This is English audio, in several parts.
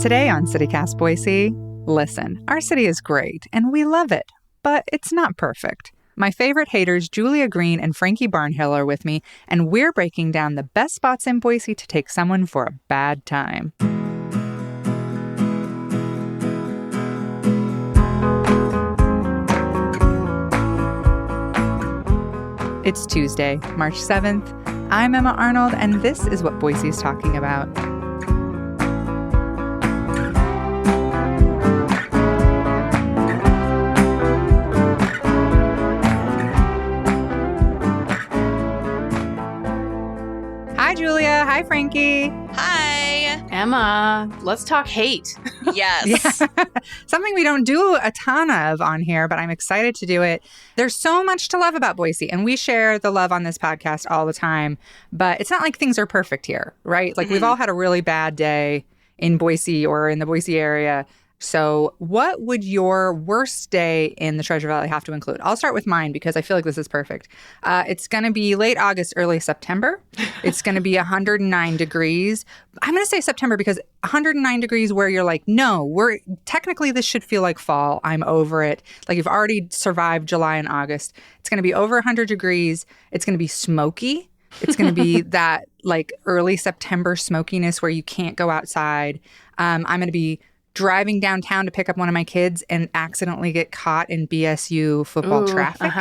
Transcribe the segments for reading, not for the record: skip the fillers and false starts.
Today on CityCast Boise, listen, our city is great and we love it, but it's not perfect. My favorite haters, Julia Green and Frankie Barnhill, are with me, and we're breaking down the best spots in Boise to take someone for a bad time. It's Tuesday, March 7th. I'm Emma Arnold, and this is what Boise is talking about. Hi, Julia. Hi, Frankie. Hi. Emma, let's talk hate. Yes. Yeah. Something we don't do a ton of on here, but I'm excited to do it. There's so much to love about Boise, and we share the love on this podcast all the time, but it's not like things are perfect here, right? Like we've all had a really bad day in Boise or in the Boise area. So what would your worst day in the Treasure Valley have to include? I'll start with mine because I feel like this is perfect. It's going to be late August, early September. It's going to be 109 degrees. I'm going to say September because 109 degrees where you're like, no, technically this should feel like fall. I'm over it. Like you've already survived July and August. It's going to be over 100 degrees. It's going to be smoky. It's going to be that like early September smokiness where you can't go outside. I'm going to be driving downtown to pick up one of my kids and accidentally get caught in BSU football traffic,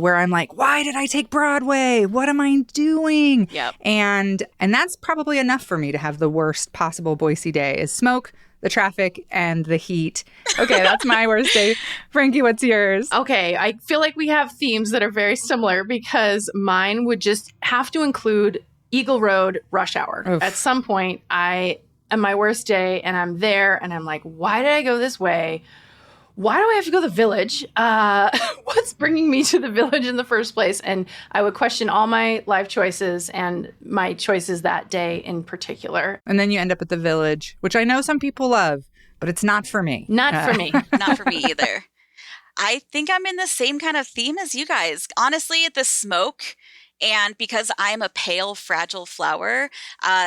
where I'm like, why did I take Broadway? What am I doing? Yep. And that's probably enough for me to have the worst possible Boise day is smoke, the traffic, and the heat. Okay, that's my worst day. Frankie, what's yours? Okay, I feel like we have themes that are very similar because mine would just have to include Eagle Road rush hour. Oof. At some point, on my worst day, and I'm there, and I'm like, why did I go this way? Why do I have to go to the village? What's bringing me to the village in the first place? And I would question all my life choices and my choices that day in particular. And then you end up at the village, which I know some people love, but it's not for me. Not for me. Not for me either. I think I'm in the same kind of theme as you guys. Honestly, the smoke. And because I'm a pale, fragile flower,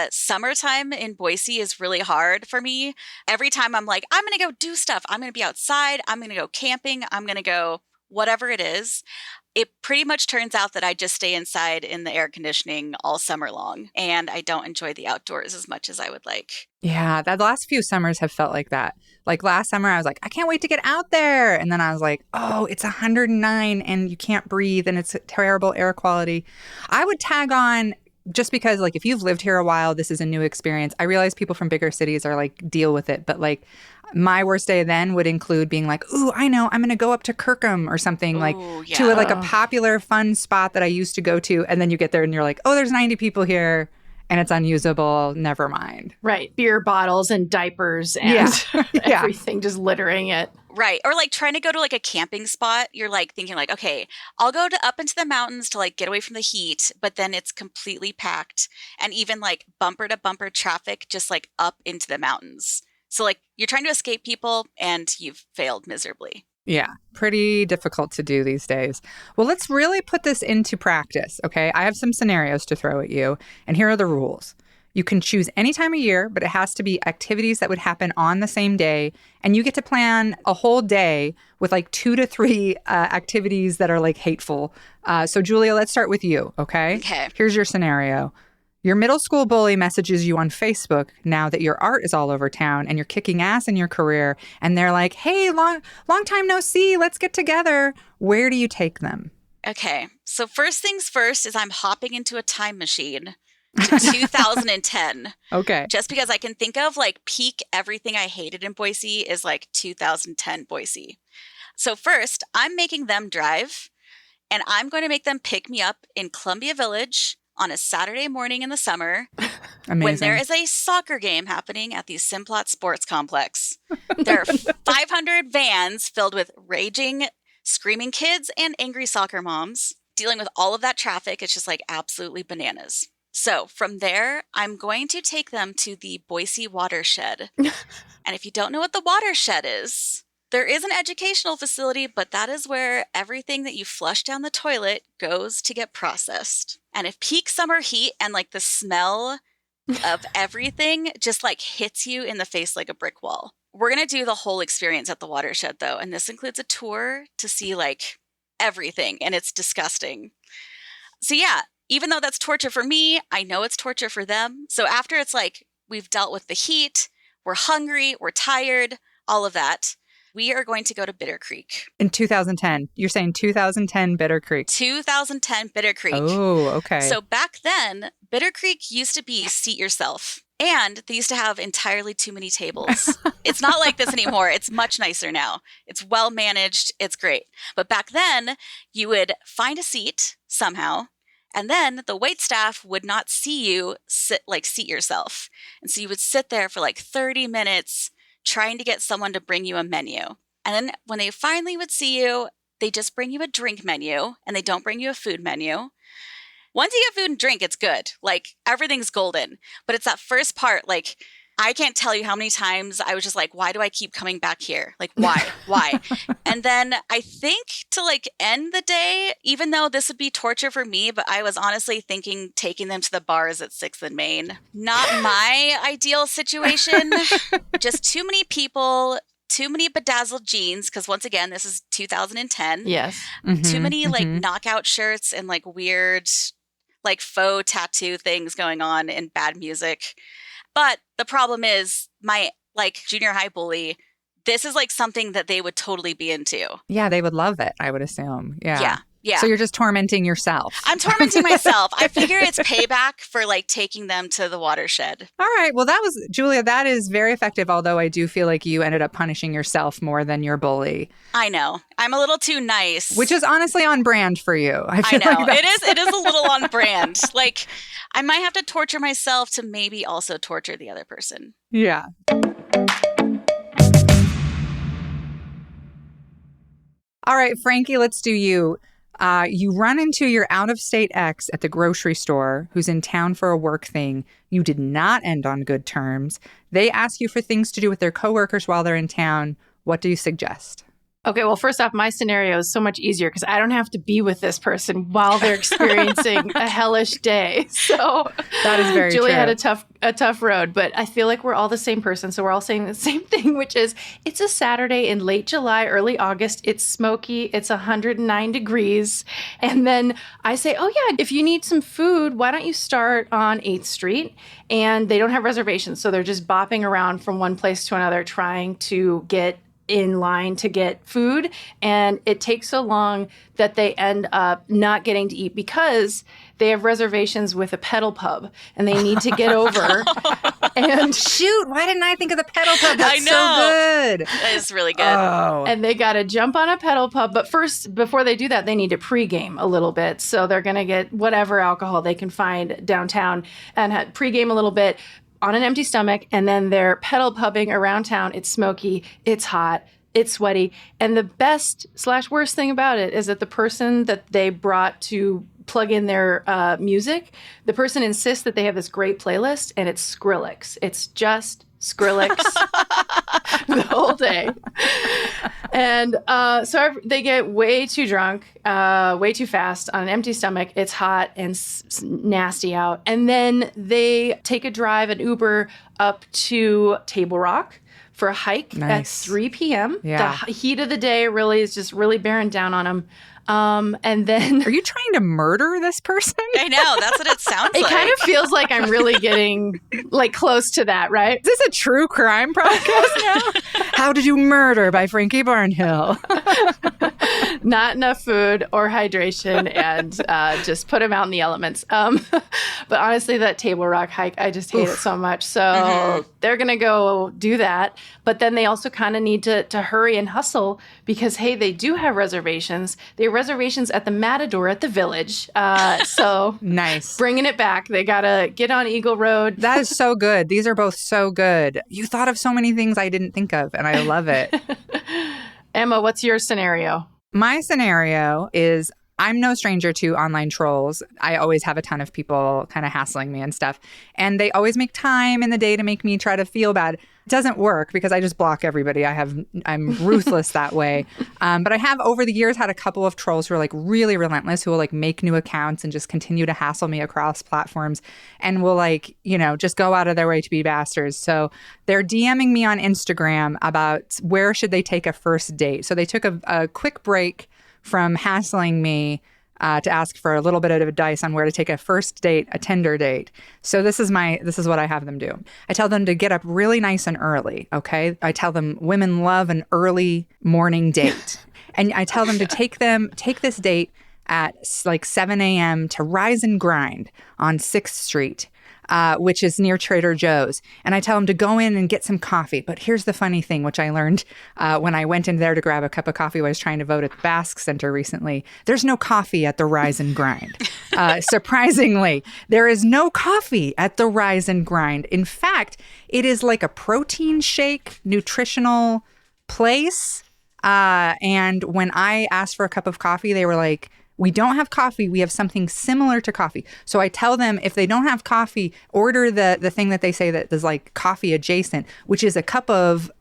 summertime in Boise is really hard for me. Every time I'm like, I'm going to go do stuff. I'm going to be outside. I'm going to go camping. I'm going to go whatever it is. It pretty much turns out that I just stay inside in the air conditioning all summer long. And I don't enjoy the outdoors as much as I would like. Yeah, the last few summers have felt like that. Like last summer, I was like, I can't wait to get out there. And then I was like, oh, it's 109 and you can't breathe and it's terrible air quality. I would tag on just because like if you've lived here a while, this is a new experience. I realize people from bigger cities are like deal with it. But like my worst day then would include being like, ooh, I know, I'm going to go up to Kirkham or something to like a popular fun spot that I used to go to. And then you get there and you're like, oh, there's 90 people here. And it's unusable. Never mind. Right. Beer bottles and diapers and everything just littering it. Right. Or like trying to go to like a camping spot. You're like thinking like, okay, I'll go up into the mountains to like get away from the heat. But then it's completely packed and even like bumper to bumper traffic just like up into the mountains. So like you're trying to escape people and you've failed miserably. Yeah, pretty difficult to do these days. Well, let's really put this into practice, okay? I have some scenarios to throw at you, and here are the rules. You can choose any time of year, but it has to be activities that would happen on the same day, and you get to plan a whole day with like 2 to 3 activities that are like hateful. So, Julia, let's start with you, okay? Okay. Here's your scenario. Your middle school bully messages you on Facebook now that your art is all over town and you're kicking ass in your career. And they're like, hey, long time no see. Let's get together. Where do you take them? Okay. So first things first is I'm hopping into a time machine to 2010. Okay. Just because I can think of like peak everything I hated in Boise is like 2010 Boise. So first, I'm making them drive and I'm going to make them pick me up in Columbia Village on a Saturday morning in the summer. Amazing. When there is a soccer game happening at the Simplot Sports Complex. There are 500 vans filled with raging, screaming kids and angry soccer moms. Dealing with all of that traffic, it's just like absolutely bananas. So from there, I'm going to take them to the Boise watershed. And if you don't know what the watershed is, there is an educational facility, but that is where everything that you flush down the toilet goes to get processed. And if peak summer heat and like the smell of everything just like hits you in the face like a brick wall. We're going to do the whole experience at the watershed though. And this includes a tour to see like everything. And it's disgusting. So yeah, even though that's torture for me, I know it's torture for them. So after it's like, we've dealt with the heat, we're hungry, we're tired, all of that, we are going to go to Bitter Creek. In 2010. You're saying 2010 Bitter Creek. 2010 Bitter Creek. Oh, okay. So back then, Bitter Creek used to be seat yourself. And they used to have entirely too many tables. It's not like this anymore. It's much nicer now. It's well managed. It's great. But back then, you would find a seat somehow, and then the wait staff would not see you seat yourself. And so you would sit there for like 30 minutes trying to get someone to bring you a menu. And then when they finally would see you, they just bring you a drink menu and they don't bring you a food menu. Once you get food and drink, it's good. Like everything's golden. But it's that first part, like I can't tell you how many times I was just like, why do I keep coming back here? Like, why? Why? And then I think to like end the day, even though this would be torture for me, but I was honestly thinking taking them to the bars at 6th and Main. Not my ideal situation. Just too many people, too many bedazzled jeans, because once again, this is 2010. Yes. Too many like knockout shirts and like weird like faux tattoo things going on and bad music. But the problem is my like junior high bully, this is like something that they would totally be into. Yeah, they would love it, I would assume. Yeah. Yeah. So you're just tormenting yourself. I'm tormenting myself. I figure it's payback for like taking them to the watershed. All right. Well, Julia, that is very effective, although I do feel like you ended up punishing yourself more than your bully. I know. I'm a little too nice. Which is honestly on brand for you. I know. Like it is a little on brand. Like I might have to torture myself to maybe also torture the other person. Yeah. All right, Frankie, let's do you. You run into your out-of-state ex at the grocery store who's in town for a work thing. You did not end on good terms. They ask you for things to do with their coworkers while they're in town. What do you suggest? Okay, well, first off, my scenario is so much easier because I don't have to be with this person while they're experiencing a hellish day. So that is very Julia true. had a tough road, but I feel like we're all the same person. So we're all saying the same thing, which is it's a Saturday in late July, early August. It's smoky. It's 109 degrees. And then I say, oh, yeah, if you need some food, why don't you start on 8th Street? And they don't have reservations. So they're just bopping around from one place to another trying to get in line to get food, and it takes so long that they end up not getting to eat because they have reservations with a pedal pub and they need to get over. And shoot, why didn't I think of the pedal pub? That's I know. So good. That is really good. Oh. And they got to jump on a pedal pub. But first, before they do that, they need to pregame a little bit. So they're going to get whatever alcohol they can find downtown and pregame a little bit on an empty stomach, and then they're pedal pubbing around town. It's smoky, it's hot, it's sweaty. And the best / worst thing about it is that the person that they brought to plug in their music, the person insists that they have this great playlist, and it's Skrillex. It's just Skrillex the whole day. And so they get way too drunk, way too fast on an empty stomach. It's hot and nasty out. And then they take a drive, an Uber, up to Table Rock for a hike at 3 p.m. Yeah. The heat of the day really is just really bearing down on them. And then... Are you trying to murder this person? I know. That's what it sounds like. It kind of feels like I'm really getting like close to that, right? Is this a true crime podcast now? How Did You Murder by Frankie Barnhill. Not enough food or hydration and just put them out in the elements. But honestly, that Table Rock hike, I just hate it so much. So they're going to go do that. But then they also kind of need to hurry and hustle because, hey, they do have reservations. They have reservations at the Matador at the Village. So nice. Bringing it back. They got to get on Eagle Road. That is so good. These are both so good. You thought of so many things I didn't think of, and I love it. Emma, what's your scenario? My scenario is I'm no stranger to online trolls. I always have a ton of people kind of hassling me and stuff. And they always make time in the day to make me try to feel bad. It doesn't work because I just block everybody. I'm ruthless that way. But I have over the years had a couple of trolls who are like really relentless, who will like make new accounts and just continue to hassle me across platforms and will like, just go out of their way to be bastards. So they're DMing me on Instagram about where should they take a first date. So they took a quick break from hassling me to ask for a little bit of advice on where to take a first date, a Tinder date. So this is what I have them do. I tell them to get up really nice and early, okay? I tell them women love an early morning date. And I tell them to take this date at like 7 a.m. to Rise and Grind on 6th Street. Which is near Trader Joe's. And I tell them to go in and get some coffee. But here's the funny thing, which I learned when I went in there to grab a cup of coffee when I was trying to vote at the Basque Center recently. There's no coffee at the Rise and Grind. Surprisingly, there is no coffee at the Rise and Grind. In fact, it is like a protein shake, nutritional place. And when I asked for a cup of coffee, they were like, we don't have coffee. We have something similar to coffee. So I tell them if they don't have coffee, order the thing that they say that is like coffee adjacent, which is a cup of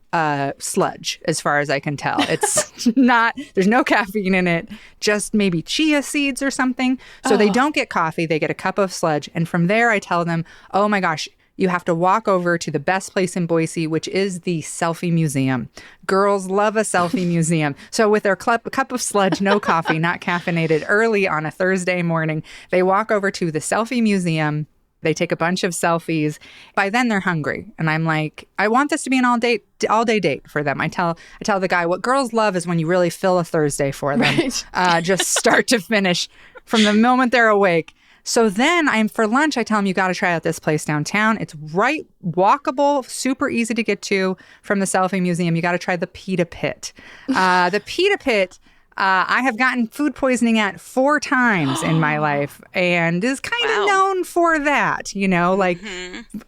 sludge, as far as I can tell. It's not, there's no caffeine in it, just maybe chia seeds or something. So they don't get coffee. They get a cup of sludge. And from there, I tell them, oh my gosh, you have to walk over to the best place in Boise, which is the Selfie Museum. Girls love a selfie museum. So with their cup of sludge, no coffee, not caffeinated, early on a Thursday morning, they walk over to the Selfie Museum. They take a bunch of selfies. By then, they're hungry. And I'm like, I want this to be an all-day date for them. I tell the guy, what girls love is when you really fill a Thursday for them, right. Just start to finish from the moment they're awake. So then for lunch, I tell them, you got to try out this place downtown. It's right, walkable, super easy to get to from the Selfie Museum. You got to try the Pita Pit. The Pita Pit, I have gotten food poisoning at 4 times in my life and is kind of known for that, like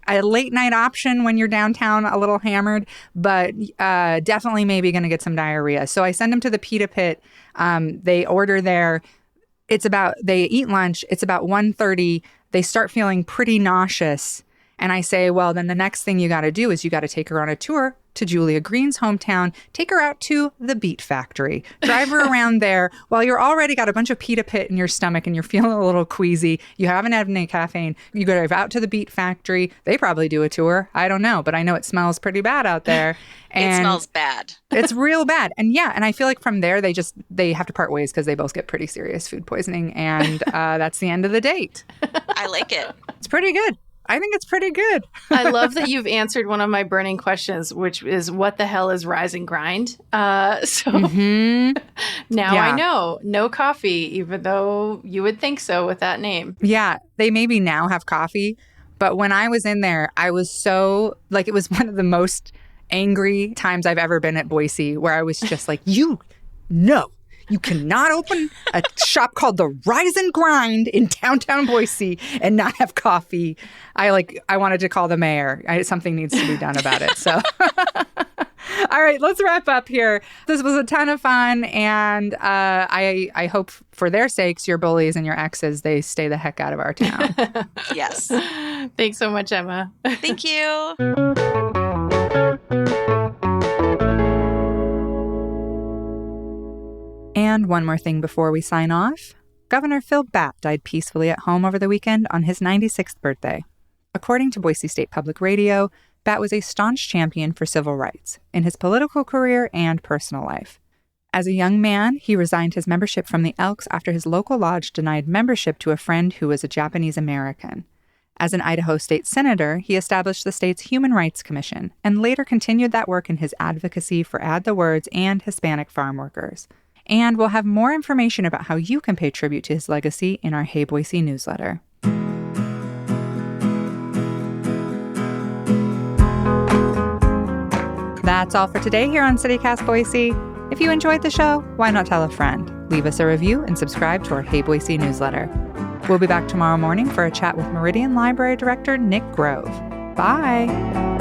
a late night option when you're downtown a little hammered, but definitely maybe going to get some diarrhea. So I send them to the Pita Pit. They order there. They eat lunch. It's about 1:30. They start feeling pretty nauseous. And I say, well, then the next thing you got to do is you got to take her on a tour to Julia Green's hometown, take her out to the Beet Factory, drive her around there while you're already got a bunch of Pita Pit in your stomach and you're feeling a little queasy. You haven't had any caffeine. You drive out to the Beet Factory. They probably do a tour. I don't know, but I know it smells pretty bad out there. And it smells bad. It's real bad. And and I feel like from there, they have to part ways because they both get pretty serious food poisoning. And that's the end of the date. I like it. It's pretty good. I think it's pretty good. I love that you've answered one of my burning questions, which is what the hell is Rise and Grind? Now I know. No coffee, even though you would think so with that name. Yeah, they maybe now have coffee. But when I was in there, I was so, it was one of the most angry times I've ever been at Boise, where I was just like, you cannot open a shop called the Rise and Grind in downtown Boise and not have coffee. I wanted to call the mayor. Something needs to be done about it. So, all right, let's wrap up here. This was a ton of fun. And I hope for their sakes, your bullies and your exes, they stay the heck out of our town. Yes. Thanks so much, Emma. Thank you. And one more thing before we sign off. Governor Phil Batt died peacefully at home over the weekend on his 96th birthday. According to Boise State Public Radio, Batt was a staunch champion for civil rights in his political career and personal life. As a young man, he resigned his membership from the Elks after his local lodge denied membership to a friend who was a Japanese American. As an Idaho state senator, he established the state's Human Rights Commission and later continued that work in his advocacy for Add the Words and Hispanic farm workers. And we'll have more information about how you can pay tribute to his legacy in our Hey Boise newsletter. That's all for today here on CityCast Boise. If you enjoyed the show, why not tell a friend? Leave us a review and subscribe to our Hey Boise newsletter. We'll be back tomorrow morning for a chat with Meridian Library Director Nick Grove. Bye!